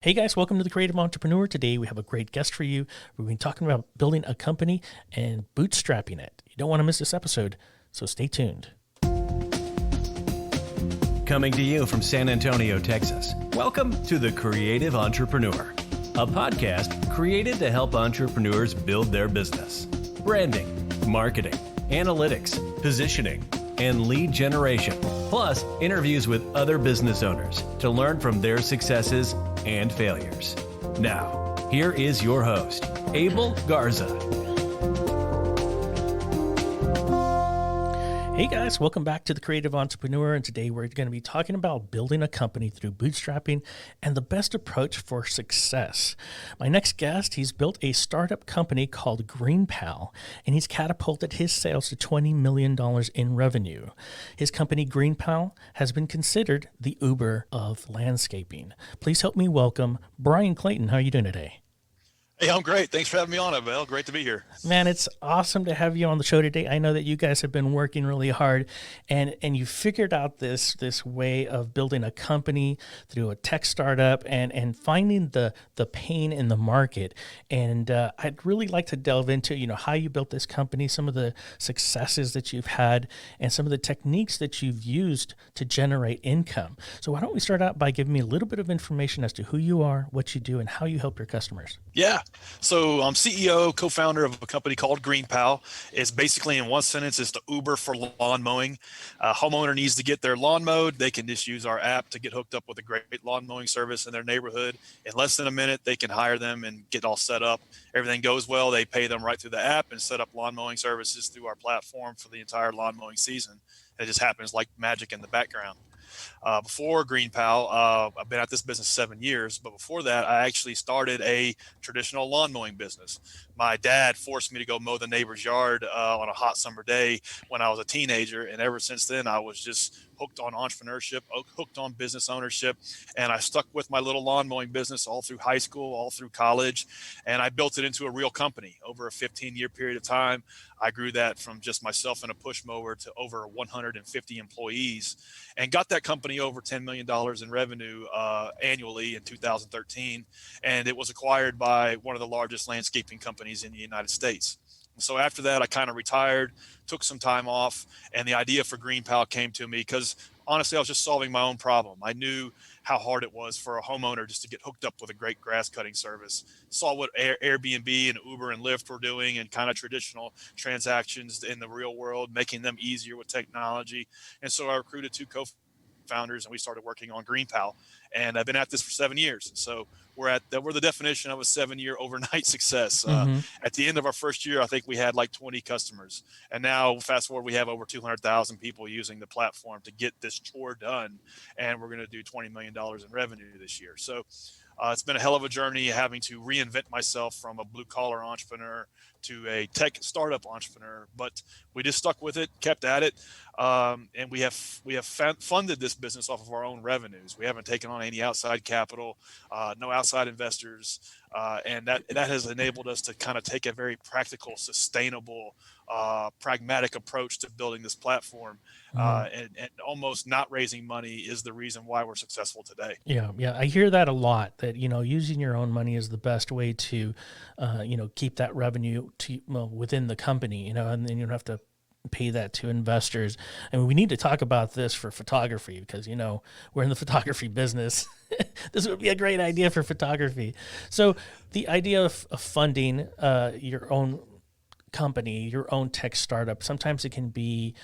Hey guys, welcome to the Creative Entrepreneur. Today we have a great guest for you. We've been talking about building a company and bootstrapping it. You don't want to miss this episode, so stay tuned. Coming to you from San Antonio, Texas. Welcome to the Creative Entrepreneur, a podcast created to help entrepreneurs build their business. Branding, marketing, analytics, positioning, and lead generation, plus interviews with other business owners to learn from their successes and failures. Now, here is your host, Abel Garza. Hey guys, welcome back to the Creative Entrepreneur, and today we're going to be talking about building a company through bootstrapping and the best approach for success. My next guest, he's built a startup company called GreenPal, and he's catapulted his sales to $20 million in revenue. His company GreenPal has been considered the Uber of landscaping. Please help me welcome Bryan Clayton. How are you doing today? Hey, I'm great. Thanks for having me on, Abel. Great to be here. Man, it's awesome to have you on the show today. I know that you guys have been working really hard, and you figured out this way of building a company through a tech startup and finding the pain in the market. And I'd really like to delve into how you built this company, some of the successes that you've had, and some of the techniques that you've used to generate income. So why don't we start out by giving me a little bit of information as to who you are, what you do, and how you help your customers? Yeah. So I'm CEO, co-founder of a company called GreenPal. It's basically, in one sentence, it's the Uber for lawn mowing. A homeowner needs to get their lawn mowed. They can just use our app to get hooked up with a great lawn mowing service in their neighborhood. In less than a minute, they can hire them and get all set up. Everything goes well. They pay them right through the app and set up lawn mowing services through our platform for the entire lawn mowing season. It just happens like magic in the background. Before GreenPal, I've been at this business 7 years, but before that, I actually started a traditional lawn mowing business. My dad forced me to go mow the neighbor's yard on a hot summer day when I was a teenager, and ever since then, I was just hooked on entrepreneurship, hooked on business ownership, and I stuck with my little lawn mowing business all through high school, all through college, and I built it into a real company over a 15-year period of time. I grew that from just myself and a push mower to over 150 employees, and got that company over $10 million in revenue annually in 2013. And it was acquired by one of the largest landscaping companies in the United States. So after that, I kind of retired, took some time off, and the idea for GreenPal came to me because honestly, I was just solving my own problem. I knew how hard it was for a homeowner just to get hooked up with a great grass cutting service. Saw what Airbnb and Uber and Lyft were doing and kind of traditional transactions in the real world, making them easier with technology. And so I recruited two co-founders and we started working on GreenPal. And I've been at this for 7 years. So we're the definition of a 7-year overnight success. At the end of our first year, I think we had like 20 customers. And now fast forward, we have over 200,000 people using the platform to get this chore done. And we're going to do $20 million in revenue this year. So it's been a hell of a journey having to reinvent myself from a blue collar entrepreneur to a tech startup entrepreneur, but we just stuck with it, kept at it. And we have funded this business off of our own revenues. We haven't taken on any outside capital, no outside investors. And that has enabled us to kind of take a very practical, sustainable, pragmatic approach to building this platform. And almost not raising money is the reason why we're successful today. Yeah. I hear that a lot, that, using your own money is the best way to, keep that revenue within the company, and then you don't have to pay that to investors. And we need to talk about this for photography because, we're in the photography business. This would be a great idea for photography. So the idea of funding your own company, your own tech startup, sometimes it can be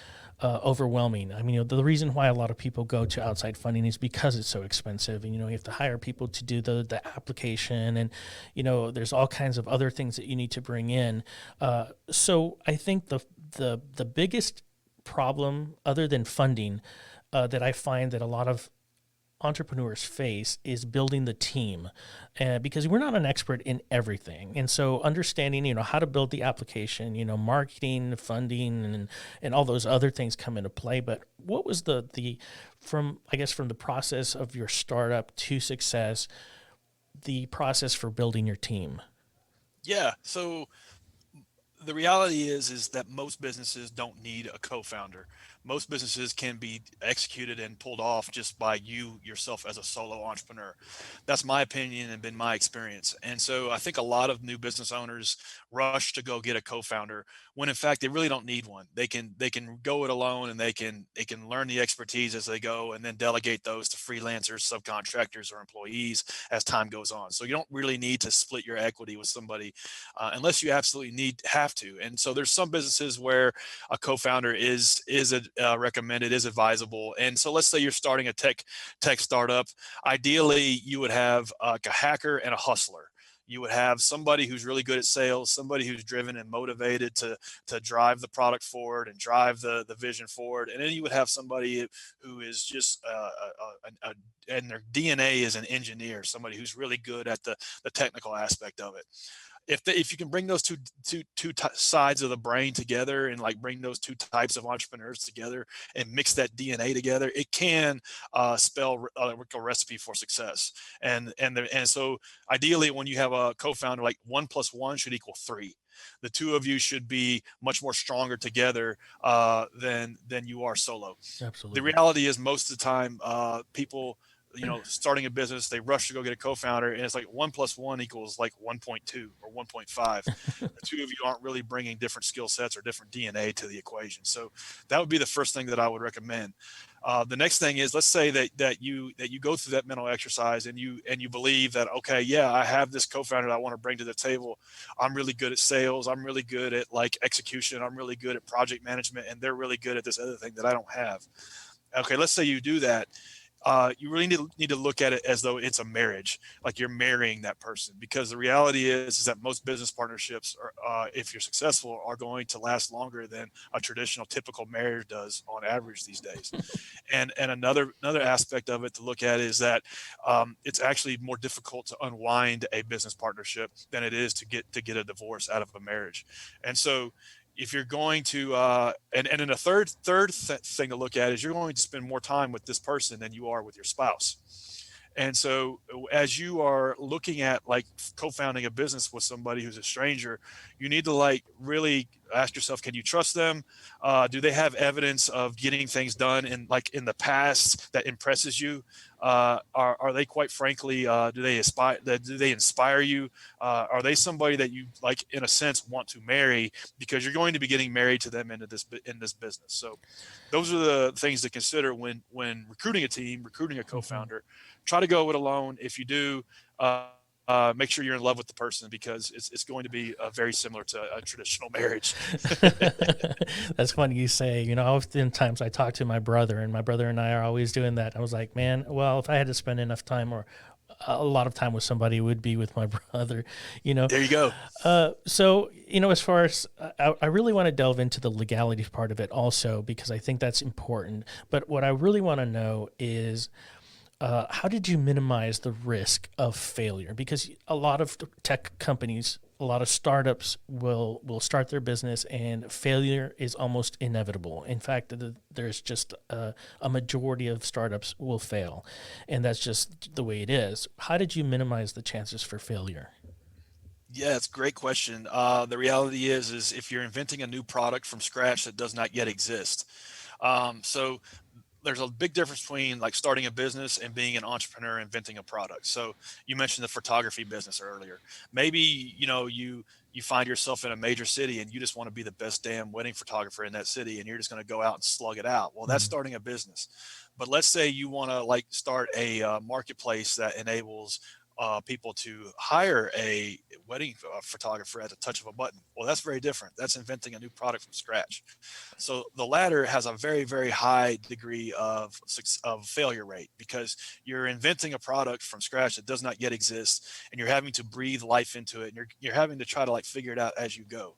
overwhelming. I mean, the reason why a lot of people go to outside funding is because it's so expensive, and you have to hire people to do the application, and there's all kinds of other things that you need to bring in. So I think the biggest problem, other than funding, that I find that a lot of entrepreneurs face is building the team, because we're not an expert in everything. And so understanding, how to build the application, marketing, funding, and all those other things come into play. But what was from the process of your startup to success, the process for building your team? Yeah. So the reality is that most businesses don't need a co-founder. most businesses can be executed and pulled off just by you yourself as a solo entrepreneur. That's my opinion and been my experience. And so I think a lot of new business owners rush to go get a co-founder when in fact they really don't need one. They can go it alone, and they can learn the expertise as they go, and then delegate those to freelancers, subcontractors, or employees as time goes on. So you don't really need to split your equity with somebody unless you absolutely have to. And so there's some businesses where a co-founder is recommended, is advisable. And so let's say you're starting a tech startup. Ideally, you would have a hacker and a hustler. You would have somebody who's really good at sales, somebody who's driven and motivated to drive the product forward and drive the vision forward, and then you would have somebody who is just and their DNA is an engineer, somebody who's really good at the technical aspect of it. If you can bring those sides of the brain together, and like bring those two types of entrepreneurs together and mix that DNA together, it can spell a recipe for success. And so ideally, when you have a co-founder, like 1+1 should equal 3. The two of you should be much more stronger together than you are solo. The Absolutely. reality is, most of the time, people, starting a business, they rush to go get a co-founder, and it's like 1+1 equals like 1.2 or 1.5. The two of you aren't really bringing different skill sets or different DNA to the equation. So that would be the first thing that I would recommend. The next thing is, let's say that you go through that mental exercise, and you believe that, okay, yeah, I have this co-founder that I want to bring to the table. I'm really good at sales. I'm really good at like execution. I'm really good at project management, and they're really good at this other thing that I don't have. Okay, let's say you do that. You really need to look at it as though it's a marriage, like you're marrying that person. Because the reality is that most business partnerships are, if you're successful, are going to last longer than a traditional typical marriage does on average these days. And another aspect of it to look at is that it's actually more difficult to unwind a business partnership than it is to get a divorce out of a marriage. And so if you're going to and then a thing to look at is, you're going to spend more time with this person than you are with your spouse. And so as you are looking at like co-founding a business with somebody who's a stranger, you need to like really ask yourself, can you trust them? Do they have evidence of getting things done in the past that impresses you? Are they, quite frankly, do they inspire you? Are they somebody that you, like, in a sense, want to marry, because you're going to be getting married to them in this business? So those are the things to consider when recruiting a team, recruiting a co-founder. Try to go it alone. If you do, make sure you're in love with the person, because it's going to be very similar to a traditional marriage. That's funny you say. Oftentimes I talk to my brother, and my brother and I are always doing that. I was like, man, well, if I had to spend enough time or a lot of time with somebody, it would be with my brother. There you go. So, as far as I really want to delve into the legality part of it also, because I think that's important. But what I really want to know is, how did you minimize the risk of failure? Because a lot of tech companies, a lot of startups will start their business, and failure is almost inevitable. In fact, there's just a majority of startups will fail, and that's just the way it is. How did you minimize the chances for failure? Yeah, it's a great question. The reality is if you're inventing a new product from scratch that does not yet exist. So there's a big difference between like starting a business and being an entrepreneur inventing a product. So you mentioned the photography business earlier. Maybe, you find yourself in a major city, and you just want to be the best damn wedding photographer in that city, and you're just going to go out and slug it out. Well, that's starting a business. But let's say you want to like start a marketplace that enables people to hire a wedding photographer at the touch of a button. Well, that's very different. That's inventing a new product from scratch. So the latter has a very, very high degree of failure rate, because you're inventing a product from scratch that does not yet exist, and you're having to breathe life into it, and you're having to try to like figure it out as you go.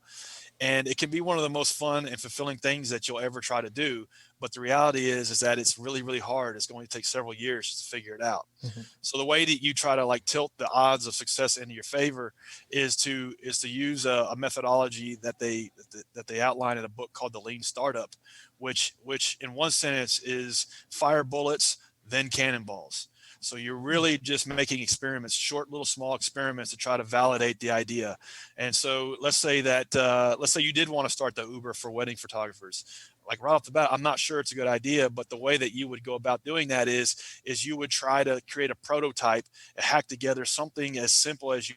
And it can be one of the most fun and fulfilling things that you'll ever try to do. But the reality is that it's really, really hard. It's going to take several years to figure it out. Mm-hmm. So the way that you try to like tilt the odds of success into your favor is to use a methodology that they outline in a book called The Lean Startup, which in one sentence is fire bullets, then cannonballs. So you're really just making experiments, short, little, small experiments to try to validate the idea. And so let's say you did want to start the Uber for wedding photographers. like right off the bat, I'm not sure it's a good idea, but the way that you would go about doing that is you would try to create a prototype, hack together something as simple as you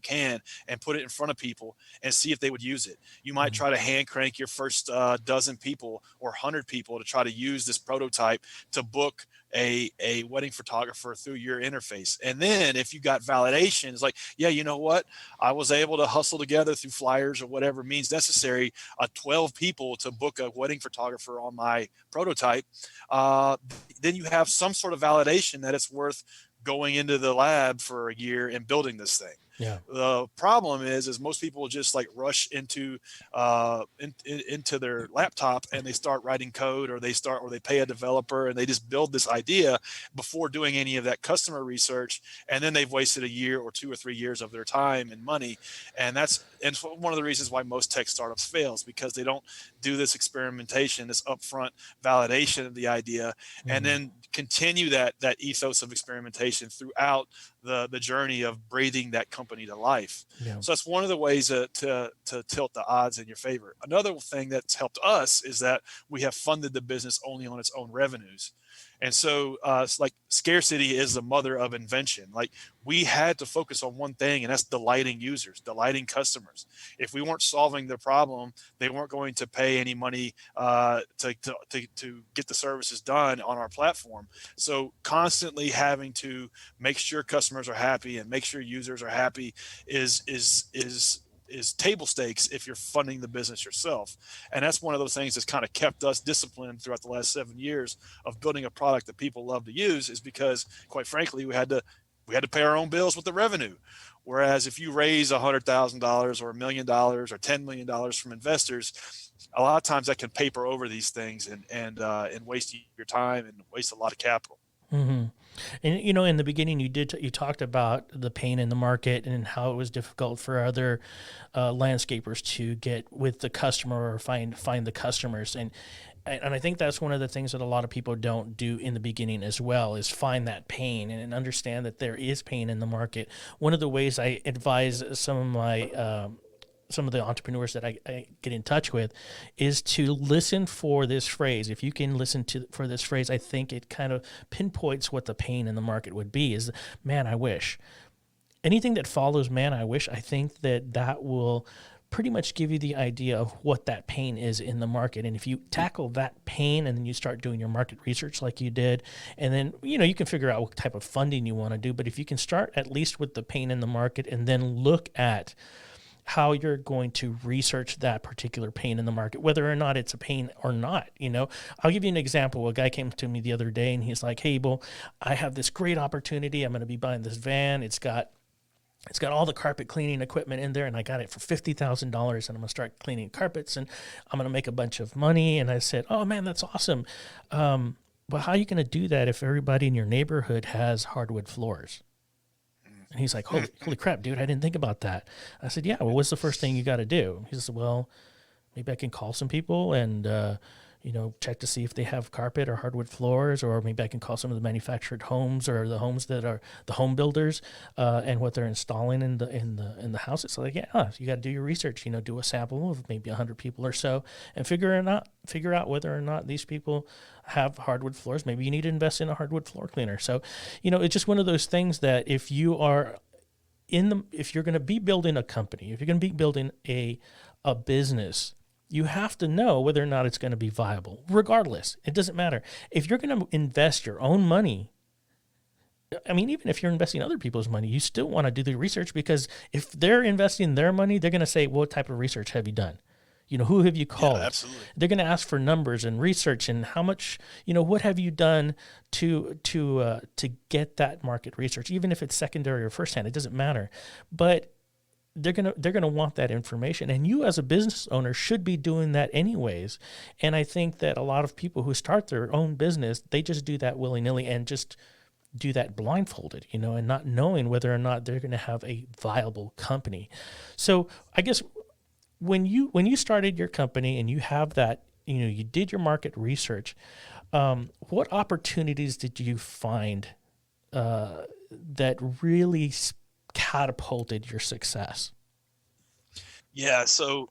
can and put it in front of people and see if they would use it. You might try to hand crank your first dozen people or 100 people to try to use this prototype to book a wedding photographer through your interface. And then if you got validation, it's like, yeah, you know what? I was able to hustle together through flyers or whatever means necessary, 12 people to book a wedding photographer on my prototype. Then you have some sort of validation that it's worth going into the lab for a year and building this thing. Yeah. The problem is most people just like rush into into their laptop and they start writing code, or they pay a developer and they just build this idea before doing any of that customer research, and then they've wasted a year or 2 or 3 years of their time and money. And that's one of the reasons why most tech startups fails, because they don't do this experimentation, this upfront validation of the idea, and then continue that ethos of experimentation throughout the journey of breathing that company to life. Yeah. So that's one of the ways to tilt the odds in your favor. Another thing that's helped us is that we have funded the business only on its own revenues. And so it's like scarcity is the mother of invention. Like, we had to focus on one thing, and that's delighting users, delighting customers. If we weren't solving their problem, they weren't going to pay any money to get the services done on our platform. So constantly having to make sure customers are happy and make sure users are happy is table stakes if you're funding the business yourself. And that's one of those things that's kind of kept us disciplined throughout the last 7 years of building a product that people love to use, is because, quite frankly, we had to pay our own bills with the revenue. Whereas if you raise $100,000 or $1 million or $10 million from investors, a lot of times that can paper over these things and waste your time and waste a lot of capital. Mm-hmm. And, in the beginning, you talked about the pain in the market and how it was difficult for other landscapers to get with the customer or find the customers. And I think that's one of the things that a lot of people don't do in the beginning as well, is find that pain and understand that there is pain in the market. One of the ways I advise some of the entrepreneurs that I get in touch with is to listen for this phrase. If you can listen for this phrase, I think it kind of pinpoints what the pain in the market would be, is, man, I wish. Anything that follows man, I wish, I think that will pretty much give you the idea of what that pain is in the market. And if you tackle that pain and then you start doing your market research like you did, and then, you can figure out what type of funding you want to do. But if you can start at least with the pain in the market and then look at how you're going to research that particular pain in the market, whether or not it's a pain or not. I'll give you an example. A guy came to me the other day and he's like, "Hey, Bill, I have this great opportunity. I'm going to be buying this van. It's got all the carpet cleaning equipment in there, and I got it for $50,000, and I'm going to start cleaning carpets, and I'm going to make a bunch of money." And I said, "Oh man, that's awesome. But how are you going to do that if everybody in your neighborhood has hardwood floors?" And he's like, holy crap, dude, I didn't think about that. I said, "Yeah, well, what's the first thing you got to do?" He said, "Well, maybe I can call some people and, check to see if they have carpet or hardwood floors, or maybe I can call some of the manufactured homes or the homes that are the home builders and what they're installing in the house." It's like, yeah, you got to do your research, do a sample of maybe 100 people or so and figure out whether or not these people have hardwood floors. Maybe you need to invest in a hardwood floor cleaner. So, it's just one of those things that if you're going to be building a company, if you're going to be building a business, you have to know whether or not it's going to be viable. Regardless, it doesn't matter. If you're going to invest your own money, even if you're investing other people's money, you still want to do the research, because if they're investing their money, they're going to say, "What type of research have you done? Who have you called?" Yeah, absolutely. They're going to ask for numbers and research and how much, what have you done to get that market research, even if it's secondary or firsthand, it doesn't matter. But they're gonna want that information, and you as a business owner should be doing that anyways. And I think that a lot of people who start their own business, they just do that willy-nilly and just do that blindfolded, and not knowing whether or not they're going to have a viable company. So I guess when you started your company and you have that, you did your market research, what opportunities did you find that really catapulted your success? Yeah, so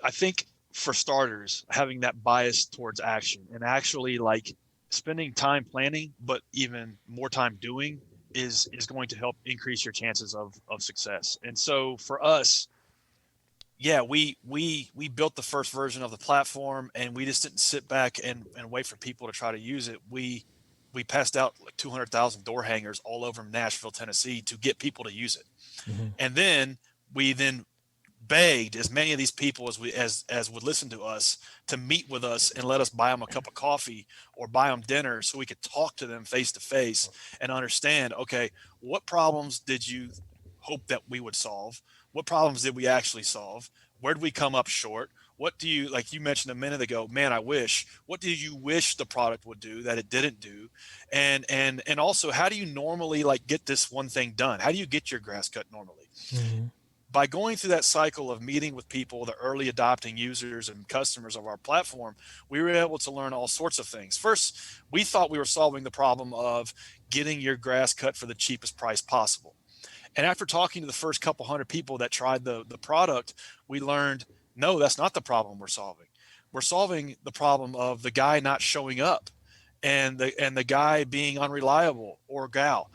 I think for starters, having that bias towards action and actually like spending time planning, but even more time doing is going to help increase your chances of success. And so for us, yeah, we built the first version of the platform, and we just didn't sit back and wait for people to try to use it. We passed out like 200,000 door hangers all over Nashville, Tennessee to get people to use it. Hmm. And then we then begged as many of these people as would listen to us to meet with us and let us buy them a cup of coffee or buy them dinner so we could talk to them face to face and understand, okay, what problems did you hope that we would solve? What problems did we actually solve? Where did we come up short? What do you, like you mentioned a minute ago, man, I wish, what do you wish the product would do that it didn't do? And also, how do you normally like get this one thing done? How do you get your grass cut normally? Hmm. By going through that cycle of meeting with people, the early adopting users and customers of our platform, we were able to learn all sorts of things. First, we thought we were solving the problem of getting your grass cut for the cheapest price possible. And after talking to the first couple hundred people that tried the product, we learned, no, that's not the problem we're solving. We're solving the problem of the guy not showing up, and the guy being unreliable, or gal,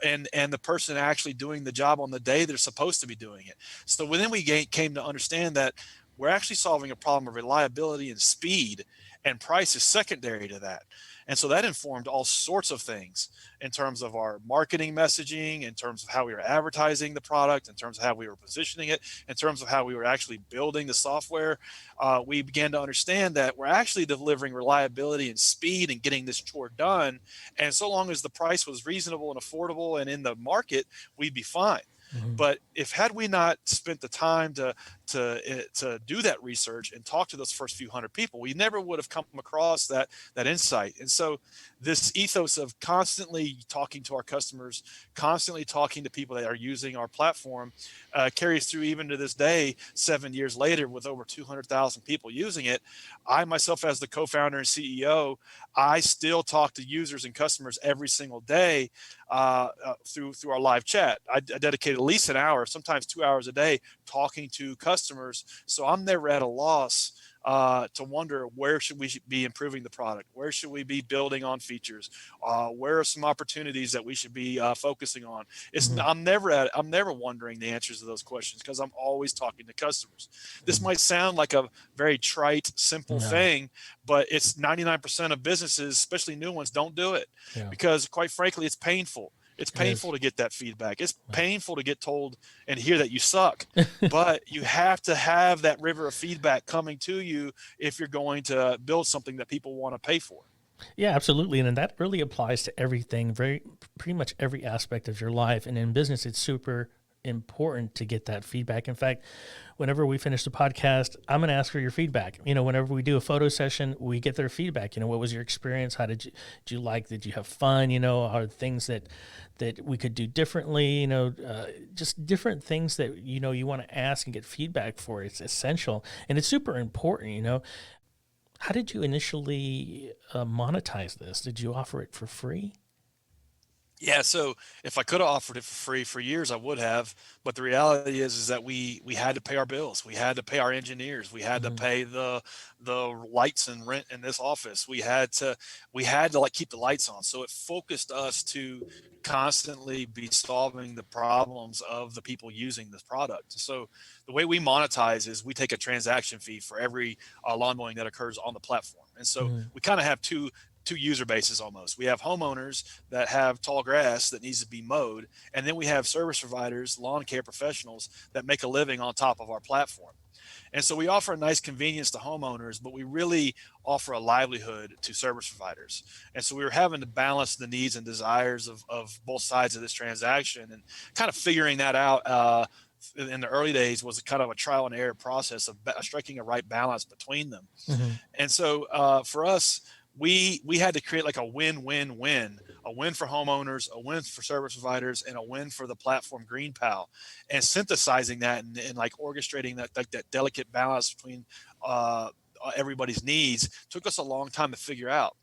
and the person actually doing the job on the day they're supposed to be doing it. So then we came to understand that we're actually solving a problem of reliability and speed, and price is secondary to that. And so that informed all sorts of things in terms of our marketing messaging, in terms of how we were advertising the product, in terms of how we were positioning it, in terms of how we were actually building the software. We began to understand that we're actually delivering reliability and speed and getting this chore done. And so long as the price was reasonable and affordable and in the market, we'd be fine. Hmm. But if had we not spent the time to do that research and talk to those first few hundred people, we never would have come across that insight. And so this ethos of constantly talking to our customers, constantly talking to people that are using our platform, carries through even to this day, 7 years later, with over 200,000 people using it. I myself, as the co-founder and CEO, I still talk to users and customers every single day through our live chat. I dedicate at least an hour, sometimes 2 hours a day, talking to customers. So I'm never at a loss to wonder, where should we be improving the product? Where should we be building on features? Where are some opportunities that we should be focusing on? Hmm. I'm never wondering the answers to those questions, because I'm always talking to customers. This Hmm. might sound like a very trite, simple No. thing, but it's 99% of businesses, especially new ones, don't do it, Yeah, because quite frankly, it's painful. It's it painful is. to get that feedback. It's Yeah. painful to get told and hear that you suck. But you have to have that river of feedback coming to you if you're going to build something that people want to pay for. Yeah, absolutely. And that really applies to everything, pretty much every aspect of your life. And in business, it's super important to get that feedback. In fact, whenever we finish the podcast, I'm going to ask for your feedback. Whenever we do a photo session, we get their feedback. What was your experience? How did you like? Did you have fun? Are things that we could do differently? Just different things that you want to ask and get feedback for. It's essential and it's super important. How did you initially monetize this? Did you offer it for free? Yeah, so if I could have offered it for free for years, I would have. But the reality is that we had to pay our bills. We had to pay our engineers. We had to Hmm. pay the lights and rent in this office. We had to like keep the lights on. So it focused us to constantly be solving the problems of the people using this product. So the way we monetize is we take a transaction fee for every lawn mowing that occurs on the platform. And so Hmm. we kind of have two user bases almost. We have homeowners that have tall grass that needs to be mowed, and then we have service providers, lawn care professionals that make a living on top of our platform. And so we offer a nice convenience to homeowners, but we really offer a livelihood to service providers. And so we were having to balance the needs and desires of both sides of this transaction, and kind of figuring that out. In the early days was kind of a trial and error process of striking a right balance between them. Hmm. And so for us, we had to create like a win-win-win, a win for homeowners, a win for service providers, and a win for the platform GreenPal. And synthesizing that and like orchestrating that, like that delicate balance between everybody's needs took us a long time to figure out.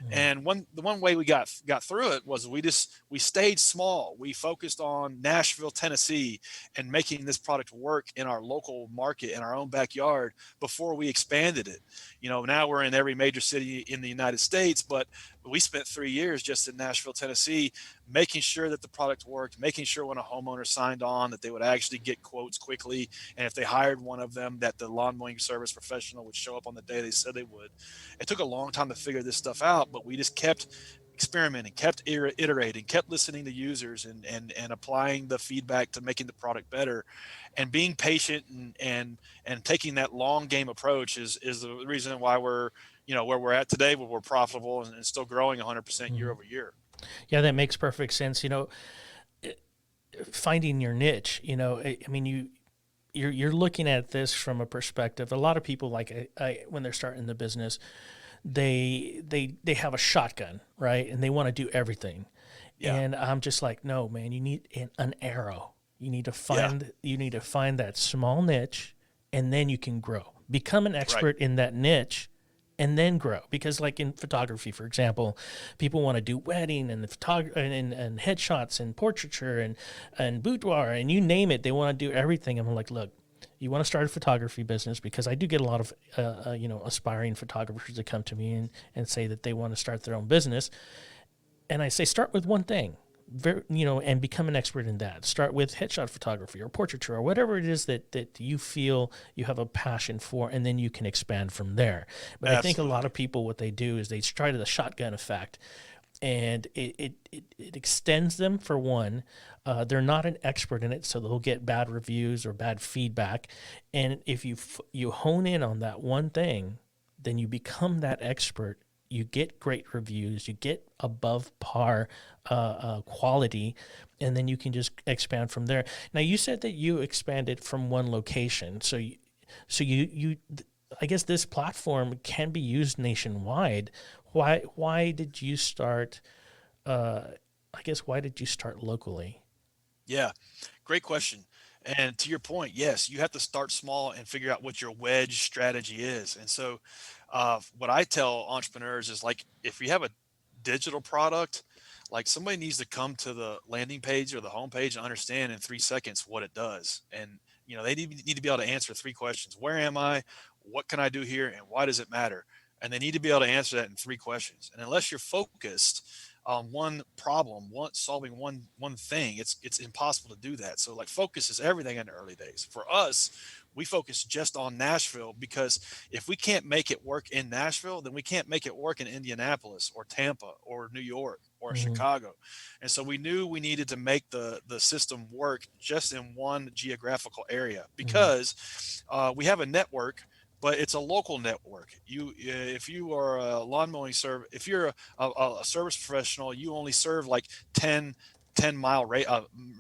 Mm. And the one way we got through it was we stayed small. We focused on Nashville, Tennessee, and making this product work in our local market in our own backyard before we expanded it. Now we're in every major city in the United States, but we spent 3 years just in Nashville, Tennessee, making sure that the product worked, making sure when a homeowner signed on that they would actually get quotes quickly, and if they hired one of them, that the lawn mowing service professional would show up on the day they said they would. It took a long time to figure this stuff out, but we just kept experimenting, kept iterating, kept listening to users, and applying the feedback to making the product better, and being patient, and taking that long game approach is the reason why we're where we're at today, where we're profitable and still growing 100% year Mm. over year. Yeah, that makes perfect sense. Finding your niche. I mean, you're looking at this from a perspective. A lot of people, like when they're starting the business, they have a shotgun, right, and they want to do everything. Yeah. And I'm just like, no, man, you need an arrow. Yeah. You need to find that small niche, and then you can grow. Become an Right. expert in that niche, and then grow. Because, like in photography, for example, people want to do wedding and and headshots and portraiture and boudoir and you name it. They want to do everything. I'm like, look, you want to start a photography business, because I do get a lot of aspiring photographers that come to me and say that they want to start their own business. And I say, start with one thing, and become an expert in that. Start with headshot photography or portraiture or whatever it is that you feel you have a passion for, and then you can expand from there. But I think a lot Absolutely. of people, what they do is they try to the shotgun effect, and it extends them for one. They're not an expert in it, so they'll get bad reviews or bad feedback. And if you hone in on that one thing, then you become that expert. You get great reviews, you get above par quality, and then you can just expand from there. Now, you said that you expanded from one location, so you I guess this platform can be used nationwide. Why did you start? I guess why did you start locally? Yeah, great question. And to your point, yes, you have to start small and figure out what your wedge strategy is. And so, what I tell entrepreneurs is, like, if you have a digital product, like, somebody needs to come to the landing page or the homepage and understand in 3 seconds what it does. And, they need to be able to answer three questions: Where am I? What can I do here? And why does it matter? And they need to be able to answer that in three questions. And unless you're focused on one problem, solving one thing, it's impossible to do that. So, like, focus is everything in the early days. For us, we focus just on Nashville, because if we can't make it work in Nashville, then we can't make it work in Indianapolis or Tampa or New York or Mm-hmm. Chicago. And so we knew we needed to make the system work just in one geographical area, Mm-hmm. because we have a network, but it's a local network. If you are a lawn mowing service, if you're a service professional, you only serve like 10 mile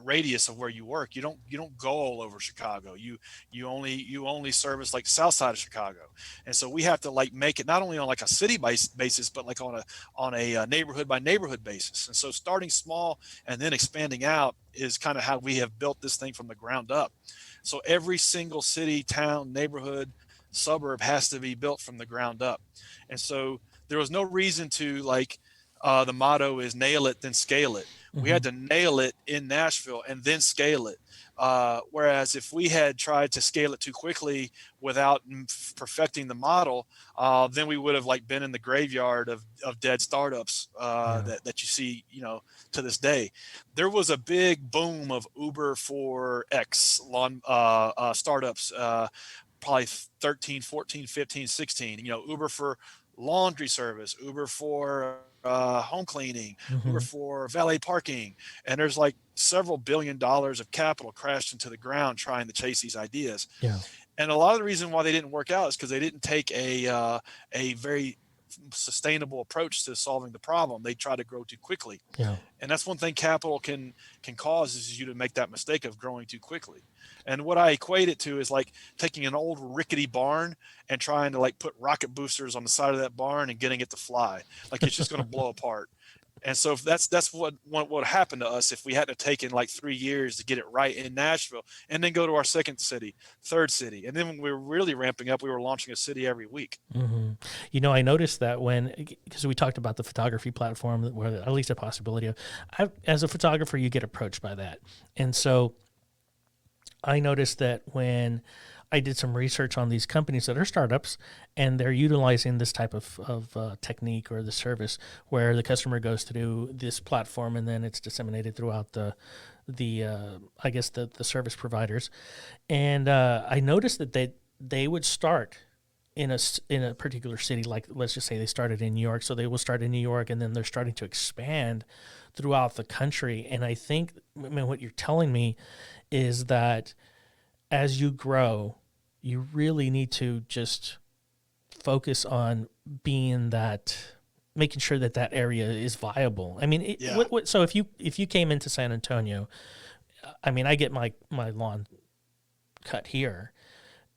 radius of where you work. You don't go all over Chicago. You only service like south side of Chicago. And so we have to, like, make it not only on like a city basis, but like on a neighborhood by neighborhood basis. And so starting small and then expanding out is kind of how we have built this thing from the ground up. So every single city, town, neighborhood, suburb has to be built from the ground up. And so there was no reason to, like, the motto is nail it, then scale it. We Mm-hmm. had to nail it in Nashville and then scale it. Whereas if we had tried to scale it too quickly without perfecting the model, then we would have, like, been in the graveyard of dead startups Yeah. that you see, to this day. There was a big boom of Uber for X lawn startups, probably 13, 14, 15, 16. Uber for laundry service, Uber for home cleaning, Uber Mm-hmm. for valet parking. And there's like several $billion of capital crashed into the ground trying to chase these ideas. Yeah. And a lot of the reason why they didn't work out is because they didn't take a very sustainable approach to solving the problem. They try to grow too quickly. Yeah. And that's one thing capital can cause, is you to make that mistake of growing too quickly. And what I equate it to is like taking an old rickety barn and trying to, like, put rocket boosters on the side of that barn and getting it to fly. Like, it's just going to blow apart. And so if that's what happened to us if we had to taken like 3 years to get it right in Nashville, and then go to our second city, third city, and then when we were really ramping up, we were launching a city every week. Hmm. You know, I noticed that because we talked about the photography platform, where at least a possibility of, as a photographer, you get approached by that. And so I noticed that when I did some research on these companies that are startups and they're utilizing this type of technique or the service where the customer goes through this platform and then it's disseminated throughout I guess the service providers. And I noticed that they would start in a particular city, like let's just say they started in New York, so they will start in New York, and then they're starting to expand throughout the country. And I think, I mean, what you're telling me is that as you grow, you really need to just focus on being making sure that that area is viable. I mean, Yeah. so if you came into San Antonio, I mean, I get my lawn cut here,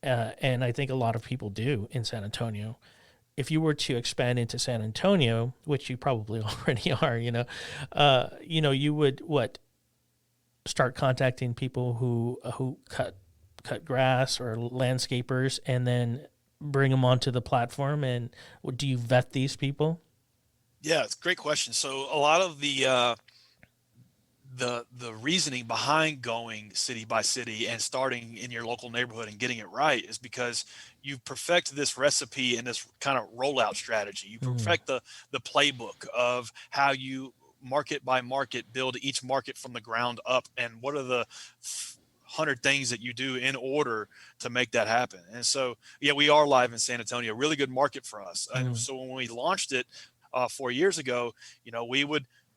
and I think a lot of people do in San Antonio. If you were to expand into San Antonio, which you probably already are, you would start contacting people who cut grass or landscapers, and then bring them onto the platform. And do you vet these people? Yeah, it's a great question. So a lot of the reasoning behind going city by city and starting in your local neighborhood and getting it right is because you perfect this recipe and this kind of rollout strategy. You Mm, perfect the playbook of how you market by market build each market from the ground up, and what are the 100 things that you do in order to make that happen. And so, yeah, we are live in San Antonio, really good market for us. And mm, so when we launched it 4 years ago,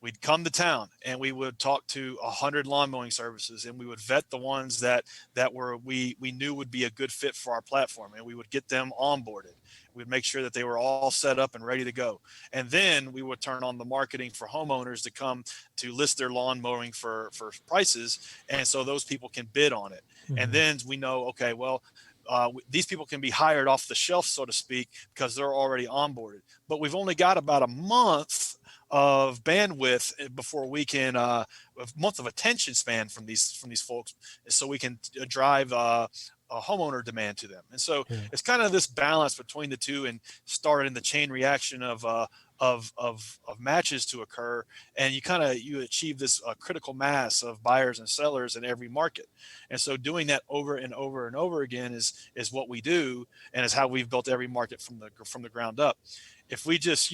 we'd come to town and we would talk to 100 lawn mowing services, and we would vet the ones that we knew would be a good fit for our platform, and we would get them onboarded. We'd make sure that they were all set up and ready to go, and then we would turn on the marketing for homeowners to come to list their lawn mowing for prices, and so those people can bid on it. And mm, then we know, okay, well, these people can be hired off the shelf, so to speak, because they're already onboarded. But we've only got about a month of bandwidth before we can a month of attention span from these folks, so we can drive a homeowner demand to them. And so yeah. it's kind of this balance between the two, and starting the chain reaction of matches to occur, and you achieve this critical mass of buyers and sellers in every market. And so doing that over and over and over again is what we do, and is how we've built every market from the ground up. If we just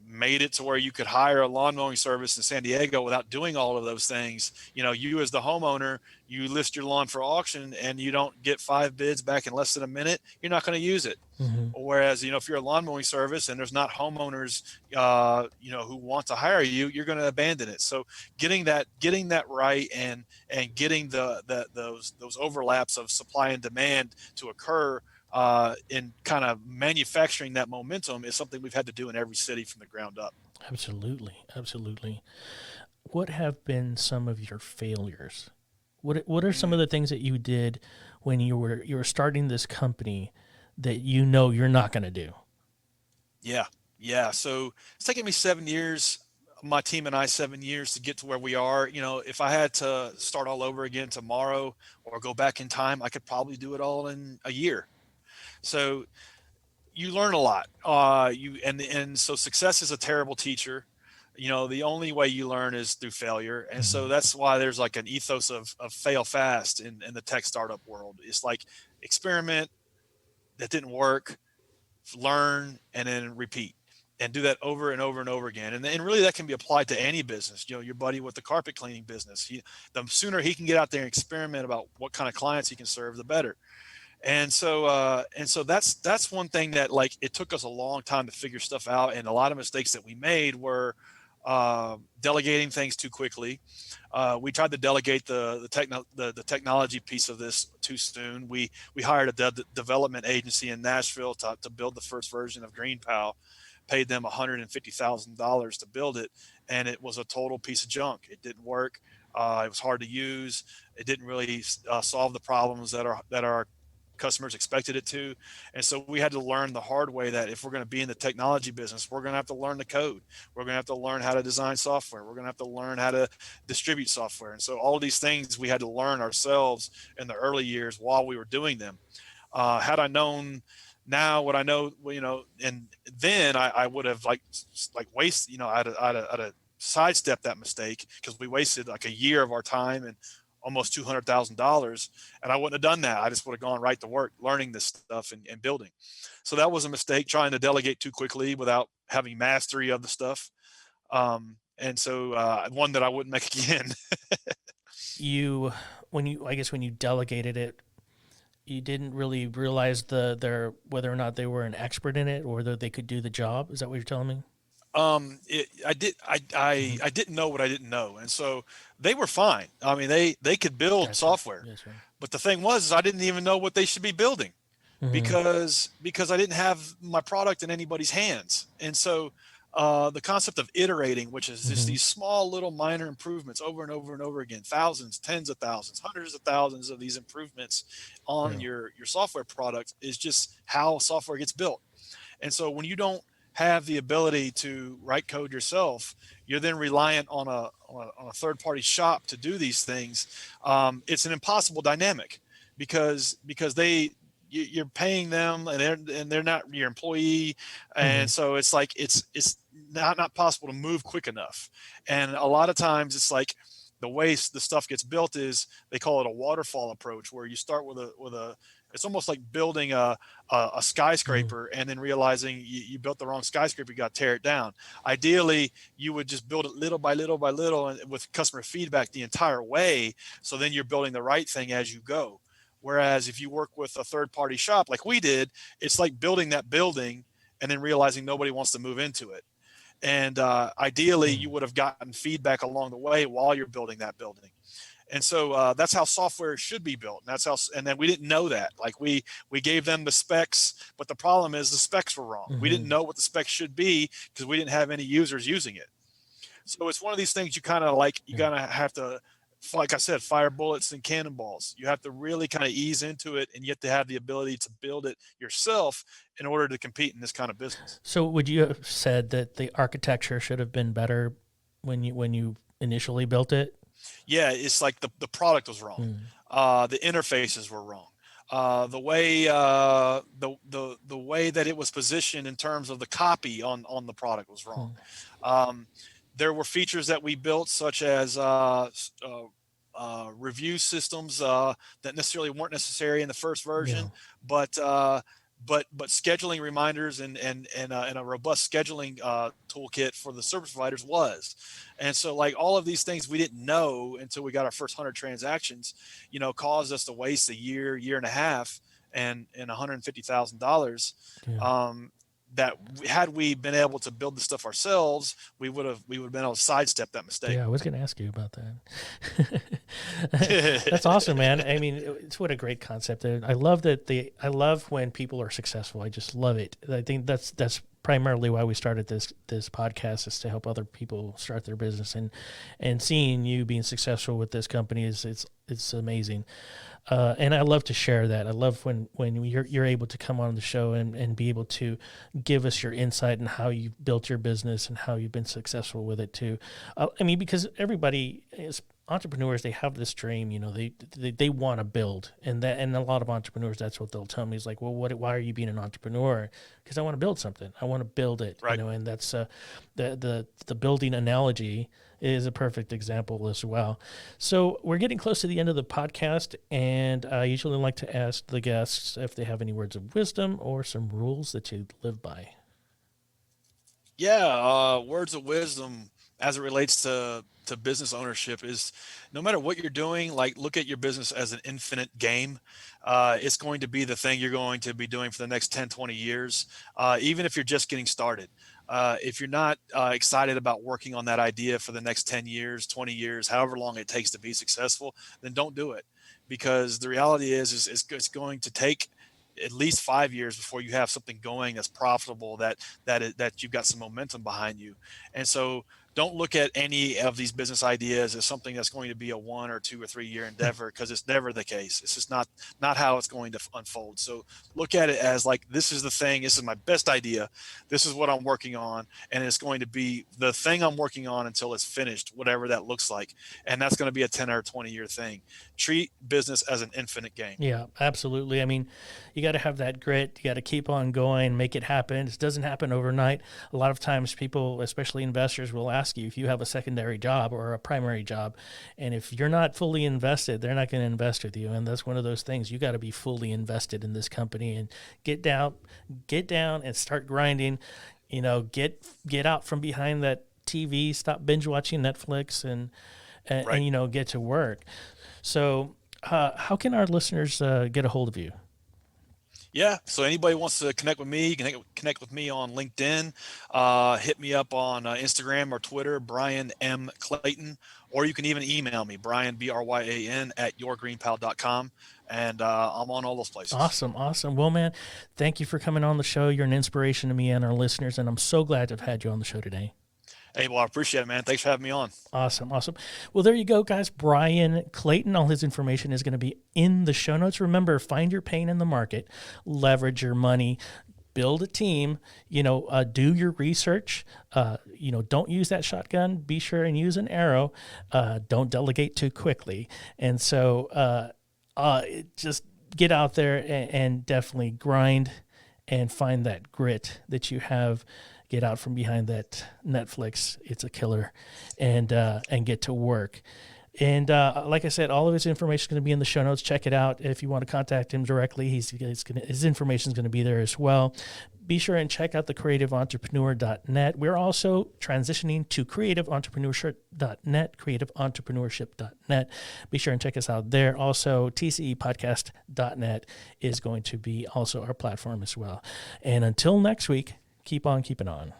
made it to where you could hire a lawn mowing service in San Diego without doing all of those things, you as the homeowner, you list your lawn for auction and you don't get 5 bids back in less than a minute, you're not going to use it. Hmm. Whereas, if you're a lawn mowing service and there's not homeowners, who want to hire you, you're going to abandon it. So getting that right, and getting those overlaps of supply and demand to occur, in kind of manufacturing that momentum, is something we've had to do in every city from the ground up. Absolutely, absolutely. What have been some of your failures? What are some of Mm, the things that you did when you were starting this company that you know you're not going to do? yeah, yeah. So it's taken me 7 years, my team and I, 7 years to get to where we are. If I had to start all over again tomorrow or go back in time, I could probably do it all in a year. So you learn a lot. And so success is a terrible teacher. The only way you learn is through failure. And so Hmm. that's why there's like an ethos of fail fast in the tech startup world. It's like experiment that didn't work, learn, and then repeat, and do that over and over and over again. And really that can be applied to any business. Your buddy with the carpet cleaning business, the sooner he can get out there and experiment about what kind of clients he can serve, the better. And so that's one thing that, like, it took us a long time to figure stuff out, and a lot of mistakes that we made were delegating things too quickly. We tried to delegate the technology piece of this too soon. We hired a development agency in Nashville to build the first version of GreenPal, paid them $150,000 to build it, and it was a total piece of junk. It didn't work. It was hard to use. It didn't really solve the problems that our customers expected it to. And so we had to learn the hard way that if we're going to be in the technology business, we're going to have to learn the code. We're going to have to learn how to design software. We're going to have to learn how to distribute software. And so all of these things we had to learn ourselves in the early years while we were doing them. Had I known now what I know, and then I would have like wasted, I'd sidestepped that mistake, because we wasted like a year of our time and almost $200,000, and I wouldn't have done that. I just would have gone right to work learning this stuff and building. So that was a mistake, trying to delegate too quickly without having mastery of the stuff. And so one that I wouldn't make again. I guess when you delegated it, you didn't really realize whether or not they were an expert in it or whether they could do the job. Is that what you're telling me? I didn't know what I didn't know. And so they were fine. I mean, they could build Gotcha. software, Yes, sir. but the thing was, is I didn't even know what they should be building, Mm-hmm. because I didn't have my product in anybody's hands. And so the concept of iterating, which is just Mm-hmm. these small little minor improvements over and over and over again, thousands, tens of thousands, hundreds of thousands of these improvements on Yeah. your software product, is just how software gets built. And so when you don't have the ability to write code yourself, you're then reliant on a third party shop to do these things. It's an impossible dynamic, because you're paying them, and they're not your employee. Mm-hmm. And so it's like it's not possible to move quick enough. And a lot of times it's like the way the stuff gets built is, they call it a waterfall approach, where you start with a it's almost like building a skyscraper and then realizing you built the wrong skyscraper, you got to tear it down. Ideally, you would just build it little by little by little, and with customer feedback the entire way. So then you're building the right thing as you go. Whereas if you work with a third party shop like we did, it's like building that building and then realizing nobody wants to move into it. And ideally, you would have gotten feedback along the way while you're building that building. And so that's how software should be built. And then we didn't know that. Like we gave them the specs, but the problem is the specs were wrong. We didn't know what the specs should be, because we didn't have any users using it. So it's one of these things you kind of have to, like I said, fire bullets and cannonballs. You have to really kind of ease into it, and you have to have the ability to build it yourself in order to compete in this kind of business. So would you have said that the architecture should have been better when you initially built it? Yeah, it's like the product was wrong. The interfaces were wrong. The way the way that it was positioned in terms of the copy on the product was wrong. There were features that we built, such as review systems that necessarily weren't necessary in the first version, Yeah. but scheduling reminders and a robust scheduling toolkit for the service providers was. And so like all of these things we didn't know until we got our first 100 transactions, caused us to waste a year and a half and $150,000. Yeah. That had we been able to build the stuff ourselves, we would have been able to sidestep that mistake. Yeah, I was going to ask you about that. That's awesome, man. I mean, it's what a great concept. I love I love when people are successful. I just love it. I think that's primarily why we started this podcast, is to help other people start their business, and seeing you being successful with this company it's amazing. And I love to share that. I love when you're able to come on the show and be able to give us your insight and how you've built your business and how you've been successful with it too. I mean, because everybody is entrepreneurs, they have this dream, they want to build, and a lot of entrepreneurs, that's what they'll tell me, is like, well, why are you being an entrepreneur? Because I want to build something. I want to build it, right. And that's the building analogy is a perfect example as well. So we're getting close to the end of the podcast, and I usually like to ask the guests if they have any words of wisdom or some rules that you live by. Yeah, words of wisdom as it relates to business ownership is, no matter what you're doing, like, look at your business as an infinite game. It's going to be the thing you're going to be doing for the next 10, 20 years, even if you're just getting started. If you're not excited about working on that idea for the next 10 years, 20 years, however long it takes to be successful, then don't do it. Because the reality is it's going to take at least 5 years before you have something going that's profitable, that you've got some momentum behind you. And so don't look at any of these business ideas as something that's going to be a 1 or 2 or 3 year endeavor, because it's never the case. It's just not how it's going to unfold. So look at it as like, this is the thing. This is my best idea. This is what I'm working on, and it's going to be the thing I'm working on until it's finished, whatever that looks like. And that's going to be a 10 or 20 year thing. Treat business as an infinite game. Yeah, absolutely. I mean, you got to have that grit. You got to keep on going, make it happen. It doesn't happen overnight. A lot of times people, especially investors, will ask you if you have a secondary job or a primary job. And if you're not fully invested, they're not going to invest with you. And that's one of those things. You got to be fully invested in this company and get down and start grinding. Get out from behind that TV, stop binge watching Netflix and get to work. So how can our listeners get a hold of you? Yeah. So anybody wants to connect with me, you can connect with me on LinkedIn, hit me up on Instagram or Twitter, Bryan M. Clayton, or you can even email me, Bryan, Bryan, at yourgreenpal.com. And I'm on all those places. Awesome. Well, man, thank you for coming on the show. You're an inspiration to me and our listeners, and I'm so glad to have had you on the show today. Hey, well, I appreciate it, man. Thanks for having me on. Awesome. Well, there you go, guys. Bryan Clayton, all his information is going to be in the show notes. Remember, find your pain in the market, leverage your money, build a team, do your research, don't use that shotgun. Be sure and use an arrow. Don't delegate too quickly. And so just get out there and definitely grind and find that grit that you have. Get out from behind that Netflix. It's a killer, and get to work. And like I said, all of his information is going to be in the show notes. Check it out. If you want to contact him directly, his information is going to be there as well. Be sure and check out the creativeentrepreneur.net. We're also transitioning to creativeentrpreneurship.net, creativeentrpreneurship.net. Be sure and check us out there. Also, tcepodcast.net is going to be also our platform as well. And until next week, keep on keeping on.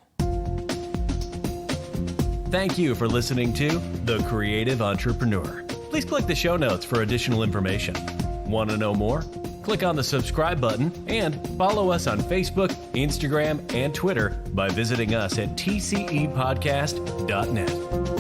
Thank you for listening to The Creative Entrepreneur. Please click the show notes for additional information. Want to know more? Click on the subscribe button and follow us on Facebook, Instagram, and Twitter by visiting us at tcepodcast.net.